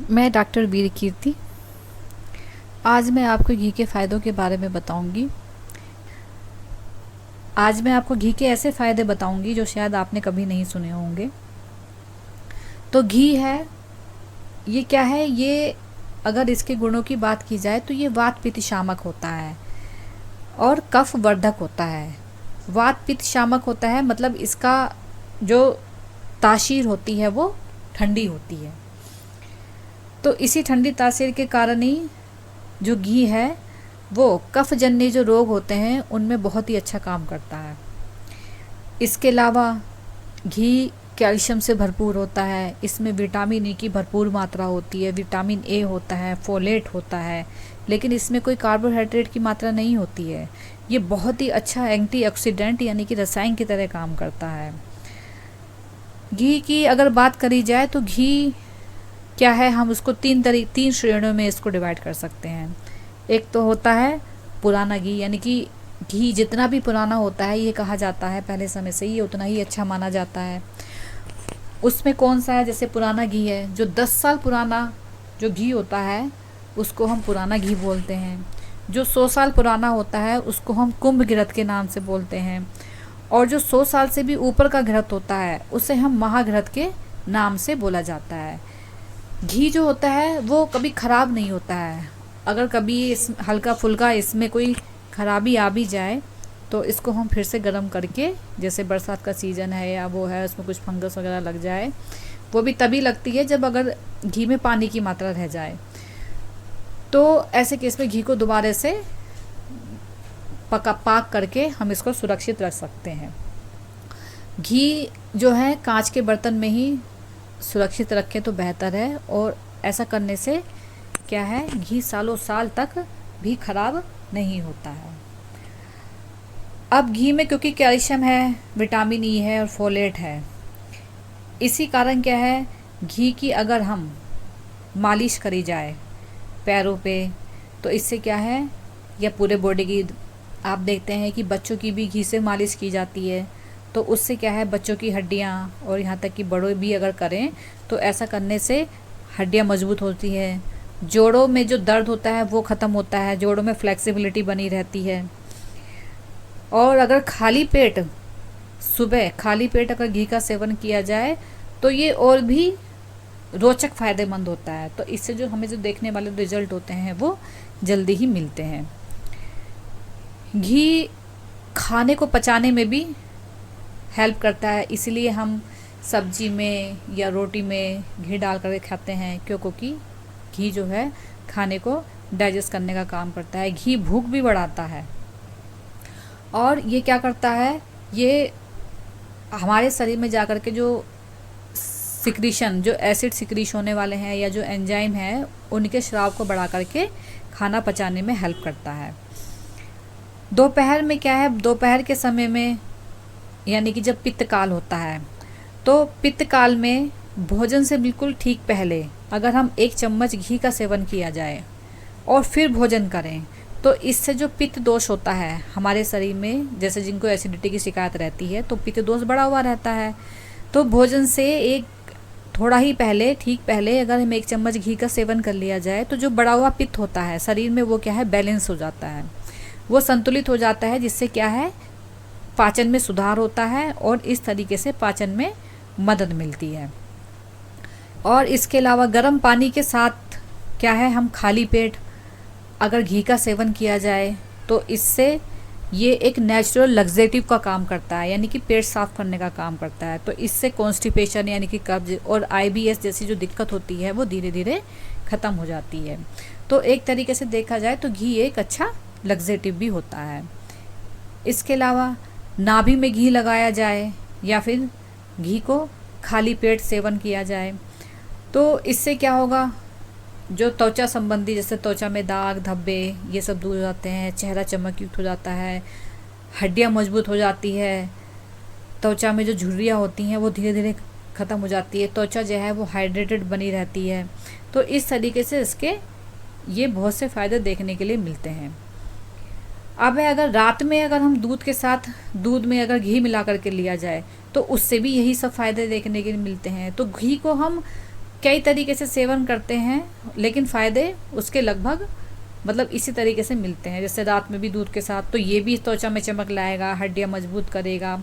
मैं डॉक्टर वीर कीर्ति। आज मैं आपको घी के फ़ायदों के बारे में बताऊंगी। आज मैं आपको घी के ऐसे फ़ायदे बताऊंगी जो शायद आपने कभी नहीं सुने होंगे। तो घी है, ये क्या है? ये अगर इसके गुणों की बात की जाए तो ये वात पित्त शामक होता है और कफ वर्धक होता है। वात पित्त शामक होता है मतलब इसका जो तासीर होती है वो ठंडी होती है। तो इसी ठंडी तासीर के कारण ही जो घी है वो कफ जन्य जो रोग होते हैं उनमें बहुत ही अच्छा काम करता है। इसके अलावा घी कैल्शियम से भरपूर होता है। इसमें विटामिन ई की भरपूर मात्रा होती है। विटामिन ए होता है, फोलेट होता है, लेकिन इसमें कोई कार्बोहाइड्रेट की मात्रा नहीं होती है। ये बहुत ही अच्छा एंटीऑक्सीडेंट यानी कि रसायन की तरह काम करता है। घी की अगर बात करी जाए तो घी क्या है, हम उसको तीन श्रेणियों में इसको डिवाइड कर सकते हैं। एक तो होता है पुराना घी, यानी कि घी जितना भी पुराना होता है ये कहा जाता है पहले समय से ही उतना ही अच्छा माना जाता है। उसमें कौन सा है? जैसे पुराना घी है, जो 10 साल पुराना जो घी होता है उसको हम पुराना घी बोलते हैं। जो 100 साल पुराना होता है उसको हम कुंभ घृत के नाम से बोलते हैं। और जो 100 साल से भी ऊपर का घृत होता है उसे हम महाघृत के नाम से बोला जाता है। घी जो होता है वो कभी ख़राब नहीं होता है। अगर कभी इस हल्का फुल्का इसमें कोई ख़राबी आ भी जाए तो इसको हम फिर से गर्म करके, जैसे बरसात का सीज़न है या वो है उसमें कुछ फंगस वगैरह लग जाए, वो भी तभी लगती है जब अगर घी में पानी की मात्रा रह जाए। तो ऐसे केस में घी को दोबारा से पाक करके हम इसको सुरक्षित रख सकते हैं। घी जो है कांच के बर्तन में ही सुरक्षित रखें तो बेहतर है, और ऐसा करने से क्या है, घी सालों साल तक भी खराब नहीं होता है। अब घी में क्योंकि कैल्शियम है, विटामिन ई है और फोलेट है, इसी कारण क्या है, घी की अगर हम मालिश करी जाए पैरों पे तो इससे क्या है, या पूरे बॉडी की, आप देखते हैं कि बच्चों की भी घी से मालिश की जाती है, तो उससे क्या है, बच्चों की हड्डियाँ और यहाँ तक कि बड़ों भी अगर करें तो ऐसा करने से हड्डियाँ मजबूत होती है। जोड़ों में जो दर्द होता है वो ख़त्म होता है, जोड़ों में फ्लेक्सिबिलिटी बनी रहती है। और अगर खाली पेट, सुबह खाली पेट अगर घी का सेवन किया जाए तो ये और भी रोचक फ़ायदेमंद होता है। तो इससे जो हमें जो देखने वाले रिजल्ट होते हैं वो जल्दी ही मिलते हैं। घी खाने को पचाने में भी हेल्प करता है, इसलिए हम सब्जी में या रोटी में घी डाल कर खाते हैं, क्योंकि घी जो है खाने को डाइजेस्ट करने का काम करता है। घी भूख भी बढ़ाता है, और ये क्या करता है, ये हमारे शरीर में जाकर के जो सिक्रीशन, जो एसिड सिक्रीश होने वाले हैं या जो एंजाइम है उनके स्राव को बढ़ा करके खाना पचाने में हेल्प करता है। दोपहर में क्या है, दोपहर के समय में यानी कि जब पित्त काल होता है, तो पित्त काल में भोजन से बिल्कुल ठीक पहले अगर हम 1 चम्मच घी का सेवन किया जाए और फिर भोजन करें तो इससे जो पित्त दोष होता है हमारे शरीर में, जैसे जिनको एसिडिटी की शिकायत रहती है तो पित्त दोष बढ़ा हुआ रहता है, तो भोजन से एक थोड़ा ही पहले, ठीक पहले अगर हम 1 चम्मच घी का सेवन कर लिया जाए तो जो बढ़ा हुआ पित्त होता है शरीर में वो क्या है, बैलेंस हो जाता है, वो संतुलित हो जाता है, जिससे क्या है, पाचन में सुधार होता है और इस तरीके से पाचन में मदद मिलती है। और इसके अलावा गर्म पानी के साथ क्या है, हम खाली पेट अगर घी का सेवन किया जाए तो इससे ये एक नेचुरल लग्जेटिव का काम करता है, यानी कि पेट साफ करने का काम करता है। तो इससे कॉन्स्टिपेशन यानी कि कब्ज और आईबीएस जैसी जो दिक्कत होती है वो धीरे धीरे ख़त्म हो जाती है। तो एक तरीके से देखा जाए तो घी एक अच्छा लग्जेटिव भी होता है। इसके अलावा नाभि में घी लगाया जाए या फिर घी को खाली पेट सेवन किया जाए तो इससे क्या होगा, जो त्वचा संबंधी, जैसे त्वचा में दाग धब्बे ये सब दूर हो जाते हैं, चेहरा चमकयुक्त हो जाता है, हड्डियां मजबूत हो जाती है, त्वचा में जो झुर्रियाँ होती हैं वो धीरे धीरे ख़त्म हो जाती है, त्वचा जो है वो हाइड्रेटेड बनी रहती है। तो इस तरीके से इसके ये बहुत से फ़ायदे देखने के लिए मिलते हैं। अब है, अगर रात में अगर हम दूध के साथ, दूध में अगर घी मिला करके लिया जाए तो उससे भी यही सब फ़ायदे देखने के लिए मिलते हैं। तो घी को हम कई तरीके से सेवन करते हैं, लेकिन फ़ायदे उसके लगभग मतलब इसी तरीके से मिलते हैं। जैसे रात में भी दूध के साथ, तो ये भी त्वचा में चमक लाएगा, हड्डियाँ मजबूत करेगा,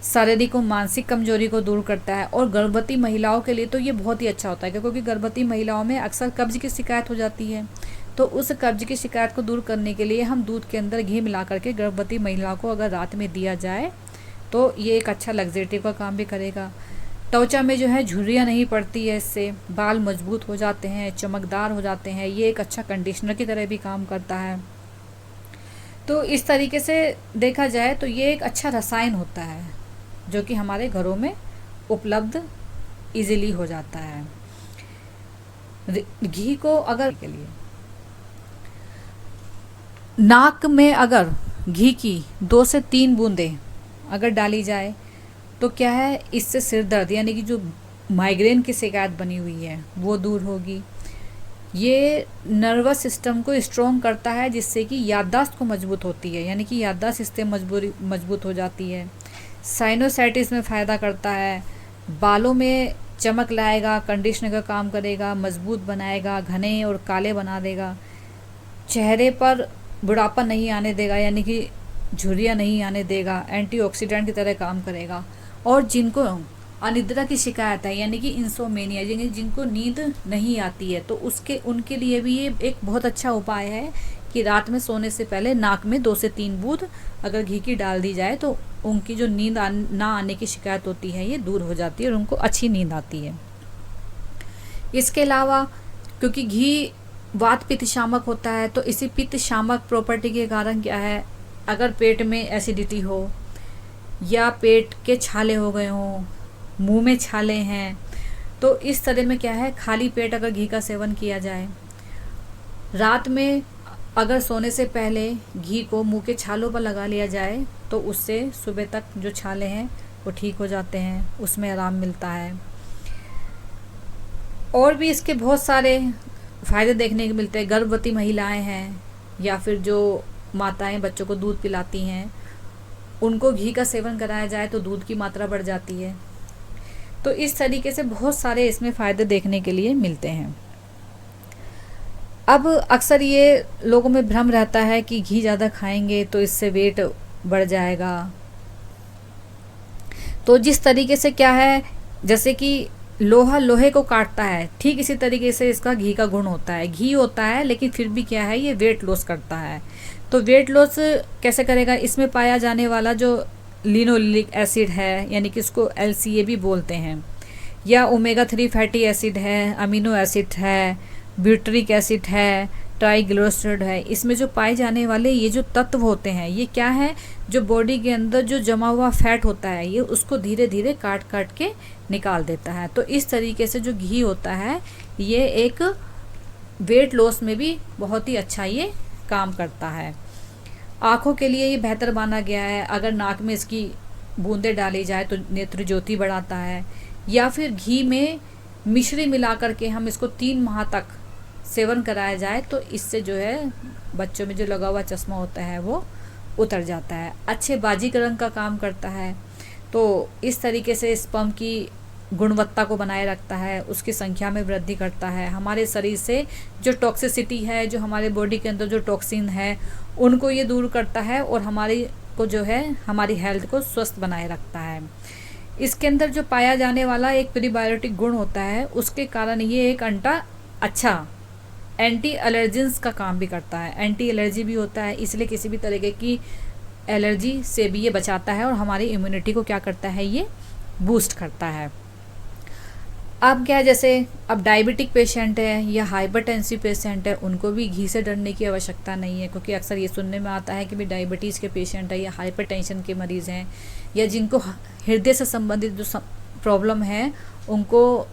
शारीरिक और मानसिक कमजोरी को दूर करता है। और गर्भवती महिलाओं के लिए तो ये बहुत ही अच्छा होता है, क्योंकि गर्भवती महिलाओं में अक्सर कब्ज की शिकायत हो जाती है। तो उस कब्ज की शिकायत को दूर करने के लिए हम दूध के अंदर घी मिला करके गर्भवती महिला को अगर रात में दिया जाए तो ये एक अच्छा लग्जेटिव का काम भी करेगा। त्वचा में जो है झुर्रियाँ नहीं पड़ती है, इससे बाल मजबूत हो जाते हैं, चमकदार हो जाते हैं। ये एक अच्छा कंडीशनर की तरह भी काम करता है। तो इस तरीके से देखा जाए तो ये एक अच्छा रसायन होता है जो कि हमारे घरों में उपलब्ध इजीली हो जाता है। घी को अगर के लिए नाक में अगर घी की 2 से 3 बूंदें अगर डाली जाए तो क्या है, इससे सिर दर्द यानी कि जो माइग्रेन की शिकायत बनी हुई है वो दूर होगी। ये नर्वस सिस्टम को स्ट्रॉन्ग करता है, जिससे कि याददाश्त को मजबूत होती है, यानी कि याददाश्त इससे मजबूत हो जाती है। साइनोसाइटिस में फ़ायदा करता है, बालों में चमक लाएगा, कंडीशनर का काम करेगा, मजबूत बनाएगा, घने और काले बना देगा, चेहरे पर बुढ़ापा नहीं आने देगा, यानी कि झुर्रियाँ नहीं आने देगा, एंटीऑक्सीडेंट की तरह काम करेगा। और जिनको अनिद्रा की शिकायत है, यानी कि इंसोमेनिया, जिनको नींद नहीं आती है, तो उनके लिए भी ये एक बहुत अच्छा उपाय है कि रात में सोने से पहले नाक में 2 से 3 बूंद अगर घी की डाल दी जाए तो उनकी जो नींद ना आने की शिकायत होती है ये दूर हो जाती है और उनको अच्छी नींद आती है। इसके अलावा क्योंकि घी वात पित्त शामक होता है, तो इसी पित्त शामक प्रॉपर्टी के कारण क्या है, अगर पेट में एसिडिटी हो या पेट के छाले हो गए हों, मुंह में छाले हैं, तो इस तरह में क्या है, खाली पेट अगर घी का सेवन किया जाए, रात में अगर सोने से पहले घी को मुंह के छालों पर लगा लिया जाए तो उससे सुबह तक जो छाले हैं वो ठीक हो जाते हैं, उसमें आराम मिलता है। और भी इसके बहुत सारे फ़ायदे देखने को मिलते हैं। गर्भवती महिलाएं हैं या फिर जो माताएं बच्चों को दूध पिलाती हैं, उनको घी का सेवन कराया जाए तो दूध की मात्रा बढ़ जाती है। तो इस तरीके से बहुत सारे इसमें फ़ायदे देखने के लिए मिलते हैं। अब अक्सर ये लोगों में भ्रम रहता है कि घी ज़्यादा खाएंगे तो इससे वेट बढ़ जाएगा। तो जिस तरीके से क्या है, जैसे कि लोहा लोहे को काटता है, ठीक इसी तरीके से इसका घी का गुण होता है। घी होता है लेकिन फिर भी क्या है, ये वेट लॉस करता है। तो वेट लॉस कैसे करेगा, इसमें पाया जाने वाला जो लिनोलिक एसिड है, यानी कि इसको LCA भी बोलते हैं, या ओमेगा 3 फैटी एसिड है, अमीनो एसिड है, ब्यूटरिक एसिड है, ट्राइग्लिसराइड है, इसमें जो पाए जाने वाले ये जो तत्व होते हैं, ये क्या है, जो बॉडी के अंदर जो जमा हुआ फैट होता है ये उसको धीरे धीरे काट काट के निकाल देता है। तो इस तरीके से जो घी होता है ये एक वेट लॉस में भी बहुत ही अच्छा ये काम करता है। आँखों के लिए ये बेहतर माना गया है, अगर नाक में इसकी बूंदें डाली जाए तो नेत्र ज्योति बढ़ाता है। या फिर घी में मिश्री मिला करके हम इसको 3 माह तक सेवन कराया जाए तो इससे जो है बच्चों में जो लगा हुआ चश्मा होता है वो उतर जाता है। अच्छे बाजीकरण का काम करता है, तो इस तरीके से स्पर्म की गुणवत्ता को बनाए रखता है, उसकी संख्या में वृद्धि करता है। हमारे शरीर से जो टॉक्सिसिटी है, जो हमारे बॉडी के अंदर जो टॉक्सिन है उनको ये दूर करता है और हमारी को जो है हमारी हेल्थ को स्वस्थ बनाए रखता है। इसके अंदर जो पाया जाने वाला एक प्रीबायोटिक गुण होता है, उसके कारण ये एक अच्छा एंटी एलर्जेंस का काम भी करता है। एंटी एलर्जी भी होता है, इसलिए किसी भी तरीके की एलर्जी से भी ये बचाता है और हमारी इम्यूनिटी को क्या करता है, ये बूस्ट करता है। अब क्या है, जैसे अब डायबिटिक पेशेंट है या हाइपरटेंसिव पेशेंट है, उनको भी घी से डरने की आवश्यकता नहीं है, क्योंकि अक्सर ये सुनने में आता है कि भाई डायबिटीज़ के पेशेंट है या हाइपरटेंशन के मरीज़ हैं या जिनको हृदय से संबंधित जो प्रॉब्लम है, उनको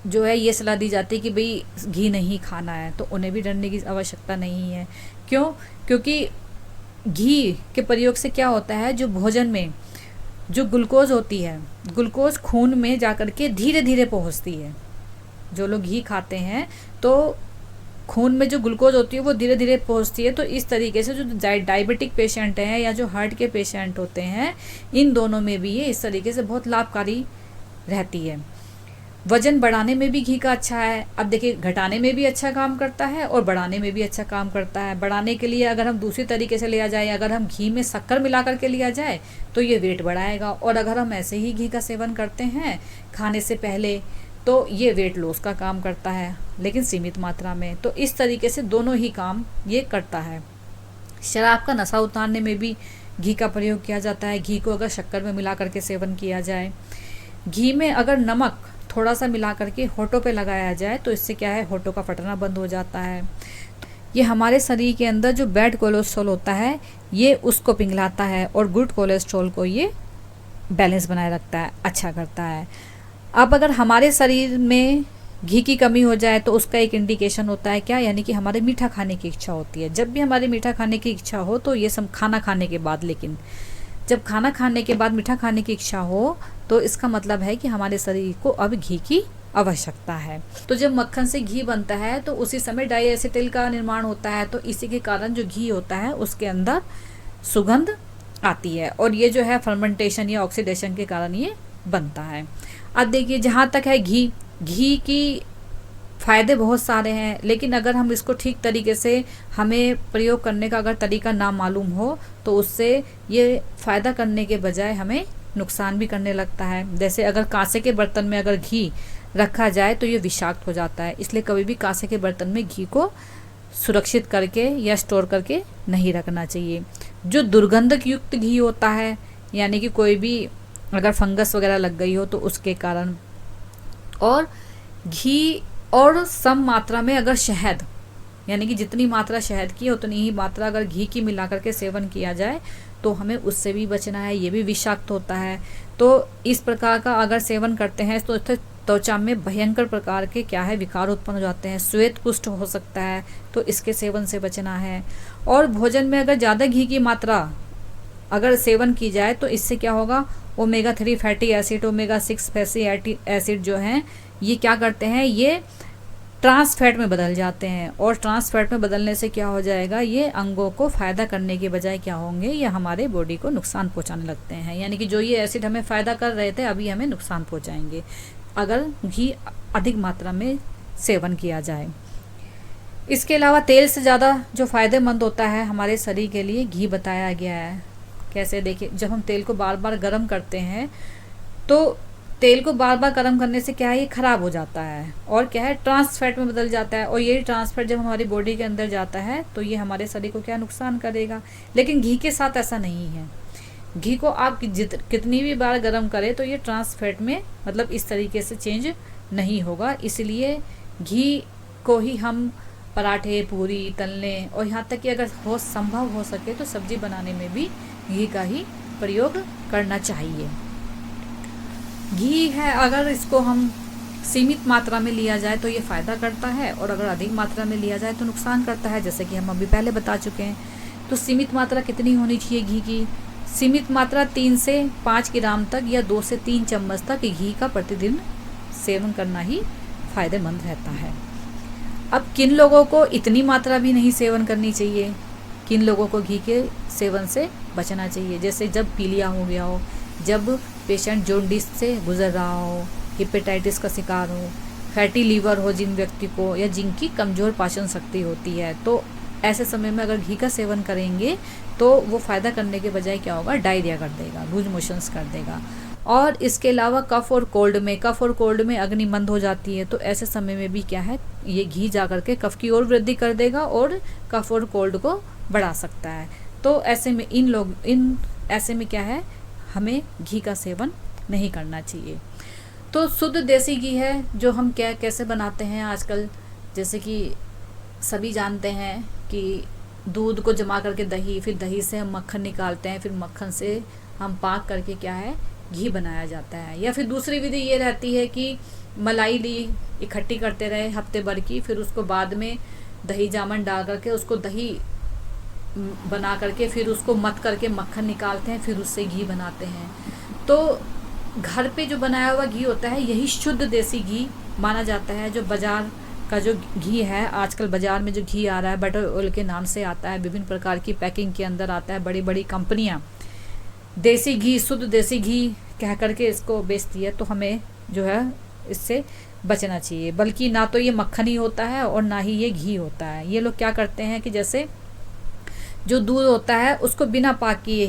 जो है ये सलाह दी जाती है कि भाई घी नहीं खाना है, तो उन्हें भी डरने की आवश्यकता नहीं है। क्यों? क्योंकि घी के प्रयोग से क्या होता है, जो भोजन में जो ग्लूकोज होती है, ग्लूकोज खून में जाकर के धीरे धीरे पहुंचती है। जो लोग घी खाते हैं तो खून में जो ग्लूकोज होती है वो धीरे धीरे पहुंचती है। तो इस तरीके से जो डायबिटिक पेशेंट हैं या जो हार्ट के पेशेंट होते हैं, इन दोनों में भी ये इस तरीके से बहुत लाभकारी रहती है। वजन बढ़ाने में भी घी का अच्छा है। अब देखिए, घटाने में भी अच्छा काम करता है और बढ़ाने में भी अच्छा काम करता है। बढ़ाने के लिए अगर हम दूसरी तरीके से लिया जाए, अगर हम घी में शक्कर मिला करके लिया जाए तो ये वेट बढ़ाएगा, और अगर हम ऐसे ही घी का सेवन करते हैं खाने से पहले तो ये वेट लॉस का काम करता है, लेकिन सीमित मात्रा में। तो इस तरीके से दोनों ही काम ये करता है। शराब का नशा उतारने में भी घी का प्रयोग किया जाता है। घी को अगर शक्कर में मिला करके सेवन किया जाए, घी में अगर नमक थोड़ा सा मिला करके होठों पे लगाया जाए तो इससे क्या है, होठों का फटना बंद हो जाता है। ये हमारे शरीर के अंदर जो बैड कोलेस्ट्रॉल होता है ये उसको पिघलाता है, और गुड कोलेस्ट्रॉल को ये बैलेंस बनाए रखता है, अच्छा करता है। अब अगर हमारे शरीर में घी की कमी हो जाए तो उसका एक इंडिकेशन होता है क्या, यानी कि हमारे मीठा खाने की इच्छा होती है। जब भी हमारे मीठा खाने की इच्छा हो, तो ये सब खाना खाने के बाद, लेकिन जब खाना खाने के बाद मीठा खाने की इच्छा हो तो इसका मतलब है कि हमारे शरीर को अब घी की आवश्यकता है। तो जब मक्खन से घी बनता है तो उसी समय डाइएसिटिल का निर्माण होता है, तो इसी के कारण जो घी होता है उसके अंदर सुगंध आती है, और ये जो है फर्मेंटेशन या ऑक्सीडेशन के कारण ये बनता है। अब देखिए, जहाँ तक है घी की फ़ायदे बहुत सारे हैं, लेकिन अगर हम इसको ठीक तरीके से हमें प्रयोग करने का अगर तरीका ना मालूम हो तो उससे ये फ़ायदा करने के बजाय हमें नुकसान भी करने लगता है। जैसे अगर कांसे के बर्तन में अगर घी रखा जाए तो ये विषाक्त हो जाता है, इसलिए कभी भी कांसे के बर्तन में घी को सुरक्षित करके या स्टोर करके नहीं रखना चाहिए। जो दुर्गंध युक्त घी होता है, यानी कि कोई भी अगर फंगस वगैरह लग गई हो तो उसके कारण, और घी और सम मात्रा में अगर शहद, यानी कि जितनी मात्रा शहद की उतनी ही मात्रा अगर घी की मिला करके सेवन किया जाए तो हमें उससे भी बचना है, ये भी विषाक्त होता है। तो इस प्रकार का अगर सेवन करते हैं तो त्वचा में भयंकर प्रकार के क्या है, विकार उत्पन्न हो जाते हैं, श्वेत कुष्ठ हो सकता है, तो इसके सेवन से बचना है। और भोजन में अगर ज़्यादा घी की मात्रा अगर सेवन की जाए तो इससे क्या होगा, omega 3 fatty acid, omega 6 fatty acid जो हैं ये क्या करते हैं, ये ट्रांस फैट में बदल जाते हैं, और ट्रांस फैट में बदलने से क्या हो जाएगा, ये अंगों को फ़ायदा करने के बजाय क्या होंगे, ये हमारे बॉडी को नुकसान पहुंचाने लगते हैं। यानी कि जो ये एसिड हमें फ़ायदा कर रहे थे अभी हमें नुकसान पहुंचाएंगे अगर घी अधिक मात्रा में सेवन किया जाए। इसके अलावा तेल से ज़्यादा जो फ़ायदेमंद होता है हमारे शरीर के लिए घी बताया गया है। कैसे, देखिए, जब हम तेल को बार बार गर्म करते हैं तो तेल को बार बार गर्म करने से क्या है, ये ख़राब हो जाता है और क्या है, ट्रांस फैट में बदल जाता है, और यही ट्रांस फैट जब हमारी बॉडी के अंदर जाता है तो ये हमारे शरीर को क्या नुकसान करेगा। लेकिन घी के साथ ऐसा नहीं है। घी को आप कितनी भी बार गर्म करें तो ये ट्रांस फैट में मतलब इस तरीके से चेंज नहीं होगा। इसलिए घी को ही हम पराठे, पूरी, तलने, और यहाँ तक कि अगर संभव हो सके तो सब्जी बनाने में भी घी का ही प्रयोग करना चाहिए। घी है, अगर इसको हम सीमित मात्रा में लिया जाए तो ये फ़ायदा करता है, और अगर अधिक मात्रा में लिया जाए तो नुकसान करता है, जैसे कि हम अभी पहले बता चुके हैं। तो सीमित मात्रा कितनी होनी चाहिए घी की? सीमित मात्रा 3 से 5 ग्राम तक या 2 से 3 चम्मच तक घी का प्रतिदिन सेवन करना ही फ़ायदेमंद रहता है। अब किन लोगों को इतनी मात्रा भी नहीं सेवन करनी चाहिए, किन लोगों को घी के सेवन से बचना चाहिए, जैसे जब पीलिया हो गया हो, जब पेशेंट जॉन्डिस से गुजर रहा हो, हेपेटाइटिस का शिकार हो, फैटी लीवर हो जिन व्यक्ति को, या जिनकी कमज़ोर पाचन शक्ति होती है, तो ऐसे समय में अगर घी का सेवन करेंगे तो वो फ़ायदा करने के बजाय क्या होगा, डायरिया कर देगा, लूज मोशंस कर देगा। और इसके अलावा कफ़ और कोल्ड में अग्नि मंद हो जाती है, तो ऐसे समय में भी क्या है, ये घी जा करके कफ़ की ओर वृद्धि कर देगा और कफ़ और कोल्ड को बढ़ा सकता है। तो ऐसे में ऐसे में क्या है, हमें घी का सेवन नहीं करना चाहिए। तो शुद्ध देसी घी है जो हम कैसे बनाते हैं आजकल, जैसे कि सभी जानते हैं कि दूध को जमा करके दही, फिर दही से हम मक्खन निकालते हैं, फिर मक्खन से हम पाक करके क्या है, घी बनाया जाता है। या फिर दूसरी विधि ये रहती है कि मलाई ली, इकट्ठी करते रहे हफ्ते भर की, फिर उसको बाद में दही जामन डाल करके उसको दही बना करके फिर उसको मथ करके मक्खन निकालते हैं, फिर उससे घी बनाते हैं। तो घर पे जो बनाया हुआ घी होता है यही शुद्ध देसी घी माना जाता है। जो बाज़ार का जो घी है, आजकल बाज़ार में जो घी आ रहा है बटर ऑयल के नाम से आता है, विभिन्न प्रकार की पैकिंग के अंदर आता है, बड़ी बड़ी कंपनियां देसी घी, शुद्ध देसी घी कह करके इसको बेचती है। तो हमें जो है इससे बचना चाहिए। बल्कि ना तो ये मक्खन ही होता है और ना ही ये घी होता है। ये लोग क्या करते हैं कि जैसे जो दूध होता है उसको बिना पकाए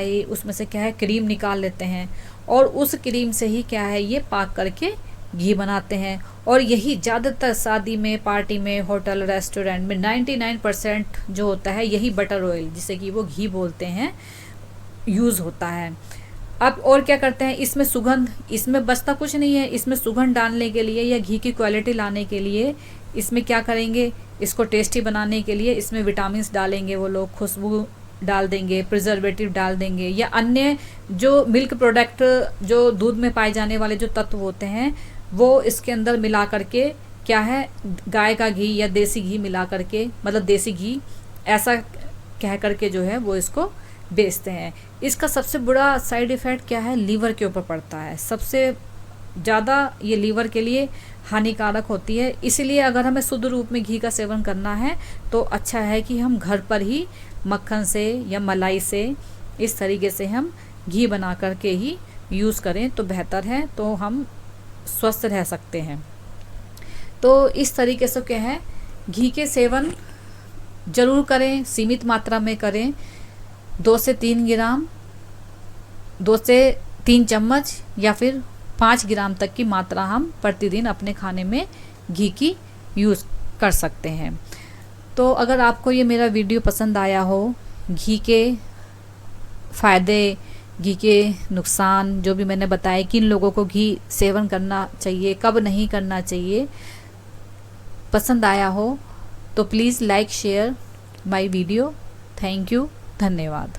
ही उसमें से क्या है क्रीम निकाल लेते हैं, और उस क्रीम से ही क्या है ये पाक करके घी बनाते हैं। और यही ज़्यादातर शादी में, पार्टी में, होटल, रेस्टोरेंट में 99% जो होता है यही बटर ऑयल, जिसे कि वो घी बोलते हैं, यूज़ होता है। अब और क्या करते हैं, इसमें सुगंध, इसमें बचता कुछ नहीं है। इसमें सुगंध डालने के लिए या घी की क्वालिटी लाने के लिए इसमें क्या करेंगे, इसको टेस्टी बनाने के लिए इसमें विटामिन्स डालेंगे वो लोग, खुशबू डाल देंगे, प्रिजर्वेटिव डाल देंगे, या अन्य जो मिल्क प्रोडक्ट, जो दूध में पाए जाने वाले जो तत्व होते हैं वो इसके अंदर मिला करके क्या है, गाय का घी या देसी घी मिला करके, मतलब देसी घी ऐसा कह करके जो है वो इसको बेचते हैं। इसका सबसे बुरा साइड इफ़ेक्ट क्या है, लीवर के ऊपर पड़ता है। सबसे ज़्यादा ये लीवर के लिए हानिकारक होती है। इसलिए अगर हमें शुद्ध रूप में घी का सेवन करना है तो अच्छा है कि हम घर पर ही मक्खन से या मलाई से इस तरीके से हम घी बना करके ही यूज़ करें तो बेहतर है, तो हम स्वस्थ रह सकते हैं। तो इस तरीके से क्या है, घी के सेवन ज़रूर करें, सीमित मात्रा में करें। 2 से 3 ग्राम, 2 से 3 चम्मच या फिर 5 ग्राम तक की मात्रा हम प्रतिदिन अपने खाने में घी की यूज़ कर सकते हैं। तो अगर आपको ये मेरा वीडियो पसंद आया हो, घी के फ़ायदे, घी के नुकसान जो भी मैंने बताया, किन लोगों को घी सेवन करना चाहिए, कब नहीं करना चाहिए, पसंद आया हो तो please like share my video. Thank you, धन्यवाद।